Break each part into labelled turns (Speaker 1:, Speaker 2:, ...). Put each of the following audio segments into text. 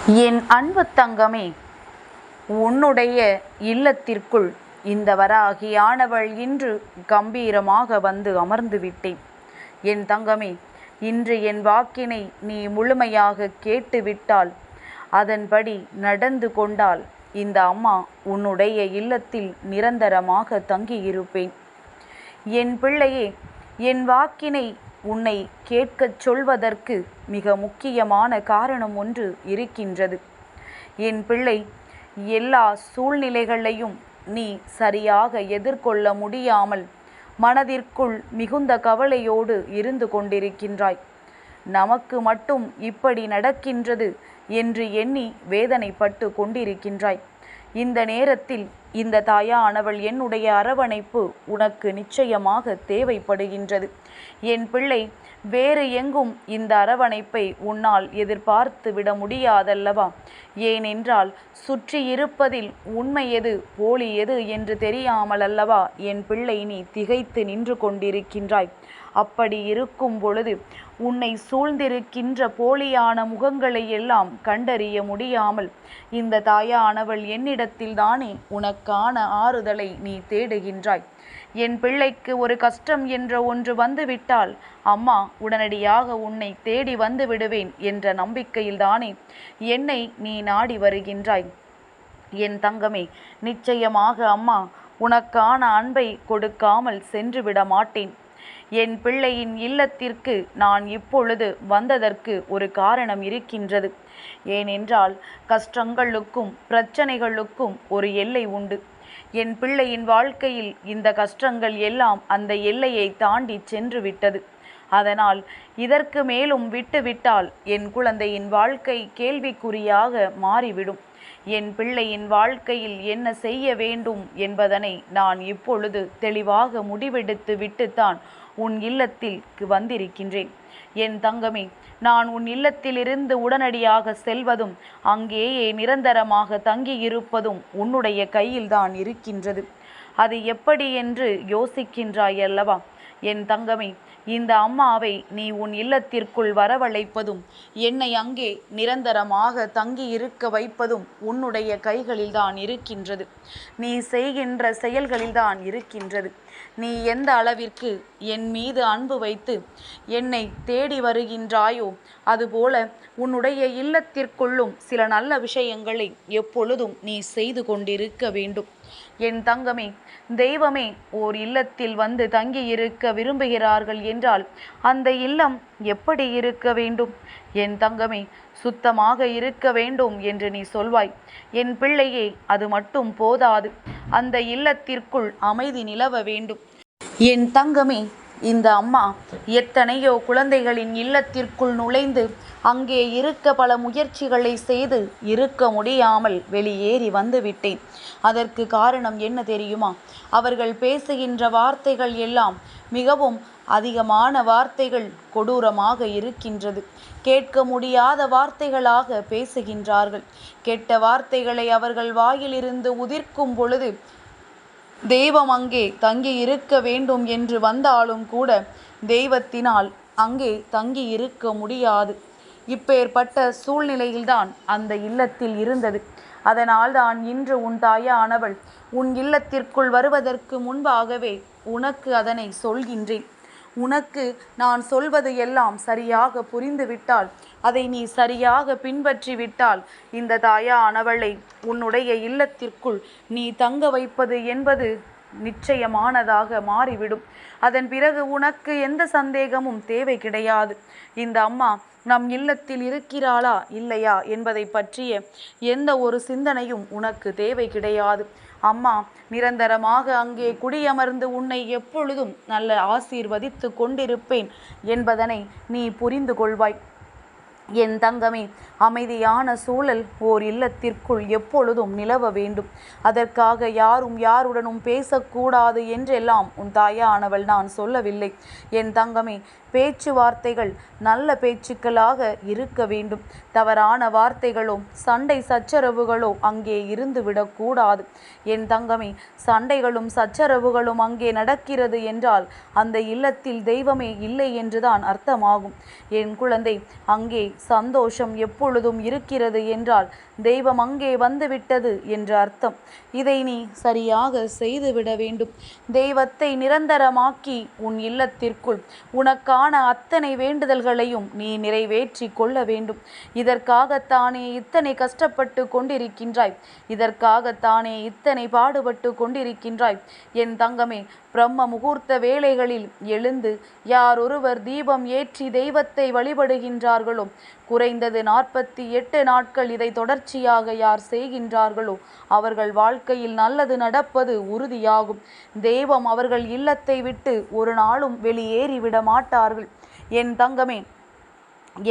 Speaker 1: என் அன்பு தங்கமே, உன்னுடைய இல்லத்திற்குள் இந்த வராகியானவள் இன்று கம்பீரமாக வந்து அமர்ந்து விட்டேன். என் தங்கமே, இன்று என் வாக்கினை நீ முழுமையாக கேட்டுவிட்டால், அதன்படி நடந்து கொண்டால் இந்த அம்மா உன்னுடைய இல்லத்தில் நிரந்தரமாக தங்கியிருப்பேன். என் பிள்ளையே, என் வாக்கினை உன்னை கேட்கச் சொல்வதற்கு மிக முக்கியமான காரணம் ஒன்று இருக்கின்றது. என் பிள்ளை, எல்லா சூழ்நிலைகளையும் நீ சரியாக எதிர்கொள்ள முடியாமல் மனதிற்குள் மிகுந்த கவலையோடு இருந்து கொண்டிருக்கின்றாய். நமக்கு மட்டும் இப்படி நடக்கின்றது என்று எண்ணி வேதனைப்பட்டு கொண்டிருக்கின்றாய். இந்த நேரத்தில் இந்த தாயானவள் என்னுடைய அரவணைப்பு உனக்கு நிச்சயமாக தேவைப்படுகின்றது. என் பிள்ளை, வேறு எங்கும் இந்த அரவணைப்பை உன்னால் எதிர்பார்த்து விட முடியாதல்லவா? ஏனென்றால் சுற்றி இருப்பதில் உண்மை எது போலி எது என்று தெரியாமல் அல்லவா என் பிள்ளை நீ திகைத்து நின்று கொண்டிருக்கின்றாய். அப்படி இருக்கும் பொழுது உன்னை சூழ்ந்திருக்கின்ற போலியான முகங்களை எல்லாம் கண்டறிய முடியாமல் இந்த தாயானவள் என்னிடத்தில் தானே உனக்கான ஆறுதலை நீ தேடுகின்றாய். என் பிள்ளைக்கு ஒரு கஷ்டம் என்ற ஒன்று வந்துவிட்டால் அம்மா உடனடியாக உன்னை தேடி வந்து விடுவேன் என்ற நம்பிக்கையில்தானே என்னை நீ நாடி வருகின்றாய். என் தங்கமே, நிச்சயமாக அம்மா உனக்கான அன்பை கொடுக்காமல் சென்று விட மாட்டேன். என் பிள்ளையின் இல்லத்திற்கு நான் இப்பொழுது வந்ததற்கு ஒரு காரணம் இருக்கின்றது. ஏனென்றால் கஷ்டங்களுக்கும் பிரச்சனைகளுக்கும் ஒரு எல்லை உண்டு. என் பிள்ளையின் வாழ்க்கையில் இந்த கஷ்டங்கள் எல்லாம் அந்த எல்லையை தாண்டி சென்று விட்டது. அதனால் இதற்கு மேலும் விட்டுவிட்டால் என் குழந்தையின் வாழ்க்கை கேள்விக்குறியாக மாறிவிடும். என் பிள்ளையின் வாழ்க்கையில் என்ன செய்ய வேண்டும் என்பதனை நான் இப்பொழுது தெளிவாக முடிவெடுத்து விட்டுத்தான் உன் இல்லத்தில் வந்திருக்கின்றேன். என் தங்கமே, நான் உன் இல்லத்திலிருந்து உடனடியாக செல்வதும் அங்கேயே நிரந்தரமாக தங்கியிருப்பதும் உன்னுடைய கையில்தான் இருக்கின்றது. அது எப்படி என்று யோசிக்கின்றாய் அல்லவா? என் தங்கமே, இந்த அம்மாவை நீ உன் இல்லத்திற்குள் வரவழைப்பதும் என்னை அங்கே நிரந்தரமாக தங்கி இருக்க வைப்பதும் உன்னுடைய கைகளில்தான் இருக்கின்றது. நீ செய்கின்ற செயல்களில்தான் இருக்கின்றது. நீ எந்த அளவிற்கு என் மீது அன்பு வைத்து என்னை தேடி வருகின்றாயோ அதுபோல உன்னுடைய இல்லத்திற்குள்ளும் சில நல்ல விஷயங்களை எப்பொழுதும் நீ செய்து கொண்டிருக்க வேண்டும். என் தங்கமே, தெய்வமே ஓர் இல்லத்தில் வந்து தங்கி இருக்க விரும்புகிறார்கள் என்றால் அந்த இல்லம் எப்படி இருக்க வேண்டும்? என் தங்கமே, சுத்தமாக இருக்க வேண்டும் என்று நீ சொல்வாய். என் பிள்ளையே, அது மட்டும் போதாது. அந்த இல்லத்திற்குள் அமைதி நிலவ வேண்டும். என் தங்கமே, இந்த அம்மா எத்தனையோ குழந்தைகளின் இல்லத்திற்குள் நுழைந்து அங்கே இருக்க பல முயற்சிகளை செய்து இருக்க முடியாமல் வெளியேறி வந்துவிட்டேன். அதற்கு காரணம் என்ன தெரியுமா? அவர்கள் பேசுகின்ற வார்த்தைகள் எல்லாம் மிகவும் அதிகமான வார்த்தைகள், கொடூரமாக இருக்கின்றது. கேட்க முடியாத வார்த்தைகளாக பேசுகின்றார்கள். கெட்ட வார்த்தைகளை அவர்கள் வாயிலிருந்து உதிர்க்கும் பொழுது தெய்வம் அங்கே தங்கி இருக்க வேண்டும் என்று வந்தாலும் கூட தெய்வத்தினால் அங்கே தங்கி இருக்க முடியாது. இப்பேற்பட்ட சூழ்நிலையில்தான் அந்த இல்லத்தில் இருந்தது. அதனால்தான் இன்று உன் தாயானவள் உன் இல்லத்திற்குள் வருவதற்கு முன்பாகவே உனக்கு அதனை சொல்கின்றேன். உனக்கு நான் சொல்வது எல்லாம் சரியாக புரிந்துவிட்டால், அதை நீ சரியாக பின்பற்றிவிட்டால் இந்த தாயானவளை உன்னுடைய இல்லத்திற்குள் நீ தங்க வைப்பது என்பது நிச்சயமானதாக மாறிவிடும். அதன் பிறகு உனக்கு எந்த சந்தேகமும் தேவை கிடையாது. இந்த அம்மா நம் இல்லத்தில் இருக்கிறாளா இல்லையா என்பதை பற்றிய எந்த ஒரு சிந்தனையும் உனக்கு தேவை கிடையாது. அம்மா நிரந்தரமாக அங்கே குடியமர்ந்து உன்னை எப்பொழுதும் நல்ல ஆசீர்வதித்து கொண்டிருப்பேன் என்பதனை நீ புரிந்து கொள்வாய். என் தங்கமே, அமைதியான சூழல் ஓர் இல்லத்திற்குள் எப்பொழுதும் நிலவ வேண்டும். அதற்காக யாரும் யாருடனும் பேசக்கூடாது என்றெல்லாம் உன் தாயானவள் நான் சொல்லவில்லை. என் தங்கமே, பேச்சுவார்த்தைகள் நல்ல பேச்சுக்களாக இருக்க வேண்டும். தவறான வார்த்தைகளோ சண்டை சச்சரவுகளோ அங்கே இருந்துவிடக்கூடாது. என் தங்கமே, சண்டைகளும் சச்சரவுகளும் அங்கே நடக்கிறது என்றால் அந்த இல்லத்தில் தெய்வமே இல்லை என்றுதான் அர்த்தமாகும். என் குழந்தை, அங்கே சந்தோஷம் எப்பொழுதும் இருக்கிறது என்றால் தெய்வம் அங்கே வந்துவிட்டது என்று அர்த்தம். இதை நீ சரியாக செய்துவிட வேண்டும். தெய்வத்தை நிரந்தரமாக்கி உன் இல்லத்திற்குள் உனக்கான அத்தனை வேண்டுதல்களையும் நீ நிறைவேற்றி கொள்ள வேண்டும். இதற்காகத்தானே இத்தனை கஷ்டப்பட்டு கொண்டிருக்கின்றாய், இதற்காகத்தானே இத்தனை பாடுபட்டு கொண்டிருக்கின்றாய். என் தங்கமே, பிரம்ம முகூர்த்த வேளைகளில் எழுந்து யார் ஒருவர் தீபம் ஏற்றி தெய்வத்தை வழிபடுகின்றார்களோ, குறைந்தது 48 நாட்கள் இதை தொடர்ச்சியாக யார் செய்கின்றார்களோ அவர்கள் வாழ்க்கையில் நல்லது நடப்பது உறுதியாகும். தெய்வம் அவர்கள் இல்லத்தை விட்டு ஒரு நாளும் வெளியேறிவிட மாட்டார்கள். என் தங்கமே,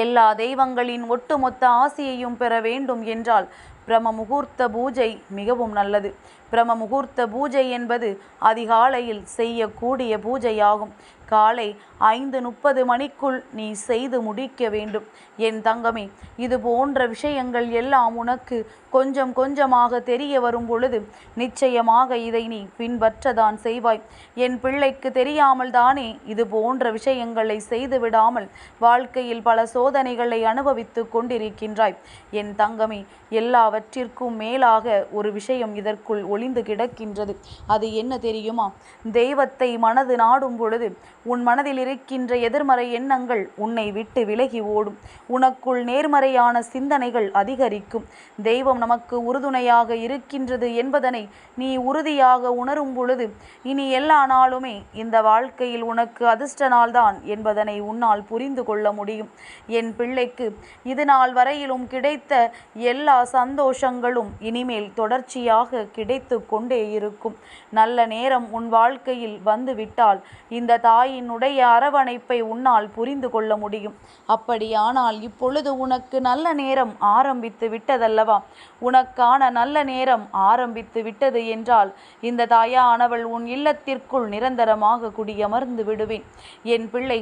Speaker 1: எல்லா தெய்வங்களின் ஒட்டுமொத்த ஆசையையும் பெற வேண்டும் என்றால் பிரம்ம முகூர்த்த பூஜை மிகவும் நல்லது. பிரம்ம முகூர்த்த பூஜை என்பது அதிகாலையில் செய்யக்கூடிய பூஜையாகும். காலை 5:30 மணிக்குள் நீ செய்து முடிக்க வேண்டும். என் தங்கமே, இது போன்ற விஷயங்கள் எல்லாம் உனக்கு கொஞ்சம் கொஞ்சமாக தெரிய வரும் பொழுது நிச்சயமாக இதை நீ பின்பற்றதான் செய்வாய். என் பிள்ளைக்கு தெரியாமல் தானே இது போன்ற விஷயங்களை செய்து விடாமல் வாழ்க்கையில் பல சோதனைகளை அனுபவித்து கொண்டிருக்கின்றாய். என் தங்கமே, எல்லாவற்றிற்கும் மேலாக ஒரு விஷயம் இதற்குள் ஒளிந்து கிடக்கின்றது. அது என்ன தெரியுமா? தெய்வத்தை மனது நாடும் பொழுது உன் மனதில் இருக்கின்ற எதிர்மறை எண்ணங்கள் உன்னை விட்டு விலகி ஓடும். உனக்குள் நேர்மறையான சிந்தனைகள் அதிகரிக்கும். தெய்வம் நமக்கு உறுதுணையாக இருக்கின்றது என்பதனை நீ உறுதியாக உணரும் பொழுது இனி எல்லா நாளுமே இந்த வாழ்க்கையில் உனக்கு அதிர்ஷ்ட நாள்தான் என்பதனை உன்னால் புரிந்து கொள்ள முடியும். என் பிள்ளைக்கு இது நாள் வரையிலும் கிடைத்த எல்லா சந்தோஷங்களும் இனிமேல் தொடர்ச்சியாக கிடைத்து கொண்டே இருக்கும். நல்ல நேரம் உன் வாழ்க்கையில் வந்துவிட்டால் இந்த தாயினுடைய அரவணைப்பை உன்னால் புரிந்து கொள்ள முடியும். அப்படியானால் இப்பொழுது உனக்கு நல்ல நேரம் ஆரம்பித்து விட்டதல்லவா? உனக்கான நல்ல நேரம் ஆரம்பித்து விட்டது என்றால் இந்த தாயானவள் உன் இல்லத்திற்குள் நிரந்தரமாக குடியமர்ந்து விடுவேன். என் பிள்ளை,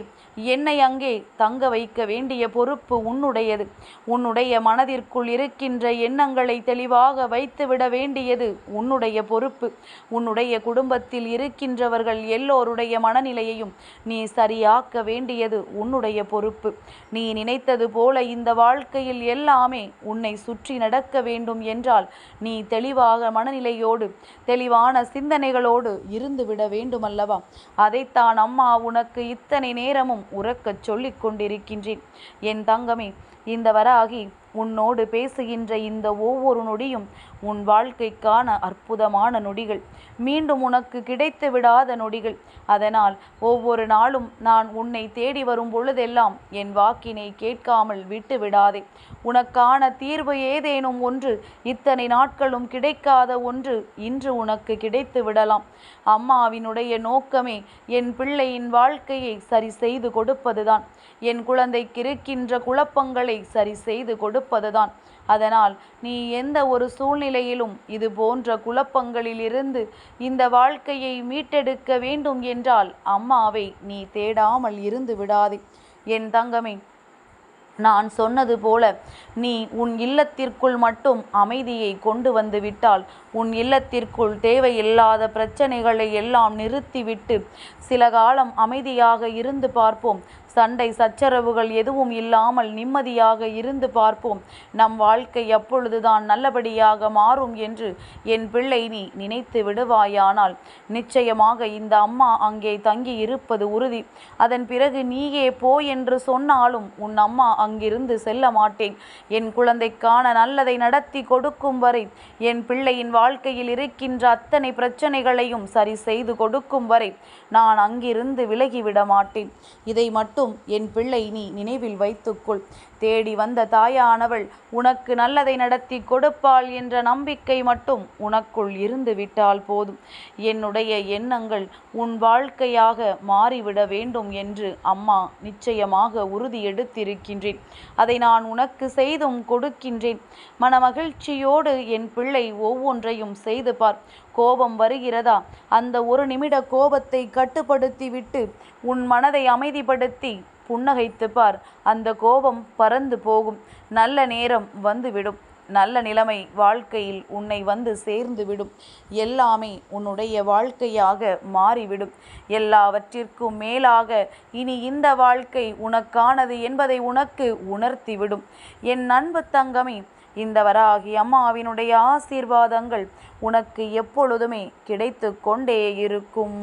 Speaker 1: என்னை அங்கே தங்க வைக்க வேண்டிய பொறுப்பு உன்னுடையது. உன்னுடைய மனதிற்குள் இருக்கின்ற எண்ணங்களை தெளிவாக வைத்துவிட வேண்டியது உன்னுடைய பொறுப்பு. உன்னுடைய குடும்பத்தில் இருக்கின்றவர்கள் எல்லோருடைய மனநிலையையும் நீ சரியாக்க வேண்டியது உன்னுடைய பொறுப்பு. நீ நினைத்தது போல இந்த வாழ்க்கையில் எல்லாமே உன்னை சுற்றி நடக்க வேண்டும் என்றால் நீ தெளிவாக மனநிலையோடு தெளிவான சிந்தனைகளோடு இருந்துவிட வேண்டுமல்லவா? அதைத்தான் அம்மா உனக்கு இத்தனை நேரமும் உறக்கச் சொல்லிக் கொண்டிருக்கின்றேன். என் தங்கமே, இந்த வராகி உன்னோடு பேசுகின்ற இந்த ஒவ்வொரு நொடியும் உன் வாழ்க்கைக்கான அற்புதமான நொடிகள், மீண்டும் உனக்கு கிடைத்து விடாத நொடிகள். அதனால் ஒவ்வொரு நாளும் நான் உன்னை தேடி வரும் பொழுதெல்லாம் என் வாக்கினை கேட்காமல் விட்டு விடாதே. உனக்கான தீர்வு ஏதேனும் ஒன்று, இத்தனை நாட்களும் கிடைக்காத ஒன்று இன்று உனக்கு கிடைத்து விடலாம். அம்மாவினுடைய நோக்கமே என் பிள்ளையின் வாழ்க்கையை சரி செய்து கொடுப்பதுதான். என் குழந்தைக்கு இருக்கின்ற குழப்பங்களை சரி செய்து கொடுப்பதுதான். அதனால் நீ எந்த ஒரு சூழ்நிலையிலும் இது போன்ற குழப்பங்களிலிருந்து இந்த வாழ்க்கையை மீட்டெடுக்க வேண்டும் என்றால் அம்மாவை நீ தேடாமல் இருந்து விடாதே. என் தங்கமே, நான் சொன்னது போல நீ உன் இல்லத்திற்குள் மட்டும் அமைதியை கொண்டு வந்து விட்டால், உன் இல்லத்திற்குள் தேவையில்லாத பிரச்சனைகளை எல்லாம் நிறுத்திவிட்டு சில காலம் அமைதியாக இருந்து பார்ப்போம். சண்டை சச்சரவுகள் எதுவும் இல்லாமல் நிம்மதியாக இருந்து பார்ப்போம். நம் வாழ்க்கை அப்பொழுதுதான் நல்லபடியாக மாறும் என்று என் பிள்ளை நீ நினைத்து விடுவாயானால் நிச்சயமாக இந்த அம்மா அங்கே தங்கி இருப்பது உறுதி. அதன் பிறகு நீயே போ என்று சொன்னாலும் உன் அம்மா அங்கிருந்து செல்ல மாட்டேன். என் குழந்தைக்கான நல்லதை நடத்தி கொடுக்கும் வரை, என் பிள்ளையின் வாழ்க்கையில் இருக்கின்ற அத்தனை பிரச்சனைகளையும் சரி செய்து கொடுக்கும் வரை நான் அங்கிருந்து விலகிவிட மாட்டேன். இதை மட்டும் என் பிள்ளை நீ நினைவில் வைத்துக்கொள். தேடி வந்த தாயானவள் உனக்கு நல்லதை நடத்தி கொடுப்பாள் என்ற நம்பிக்கை மட்டும் உனக்குள் இருந்து விட்டால் போதும். என்னுடைய எண்ணங்கள் உன் வாழ்க்கையாக மாறிவிட வேண்டும் என்று அம்மா நிச்சயமாக உறுதி எடுத்திருக்கின்றேன். அதை நான் உனக்கு செய்தும் கொடுக்கின்றேன். மனமகிழ்ச்சியோடு என் பிள்ளை ஒவ்வொன்றையும் செய்து பார். கோபம் வருகிறதா? அந்த ஒரு நிமிட கோபத்தை கட்டுப்படுத்திவிட்டு உன் மனதை அமைதிப்படுத்தி புன்னகைத்து பார். அந்த கோபம் பறந்து போகும். நல்ல நேரம் வந்துவிடும். நல்ல நிலைமை வாழ்க்கையில் உன்னை வந்து சேர்ந்து விடும். எல்லாமே உன்னுடைய வாழ்க்கையாக மாறிவிடும். எல்லாவற்றிற்கும் மேலாக இனி இந்த வாழ்க்கை உனக்கானது என்பதை உனக்கு உணர்த்திவிடும். என் அன்பு தங்கமே, இந்த வராகி அம்மாவினுடைய ஆசீர்வாதங்கள் உனக்கு எப்பொழுதுமே கிடைத்து கொண்டே இருக்கும்.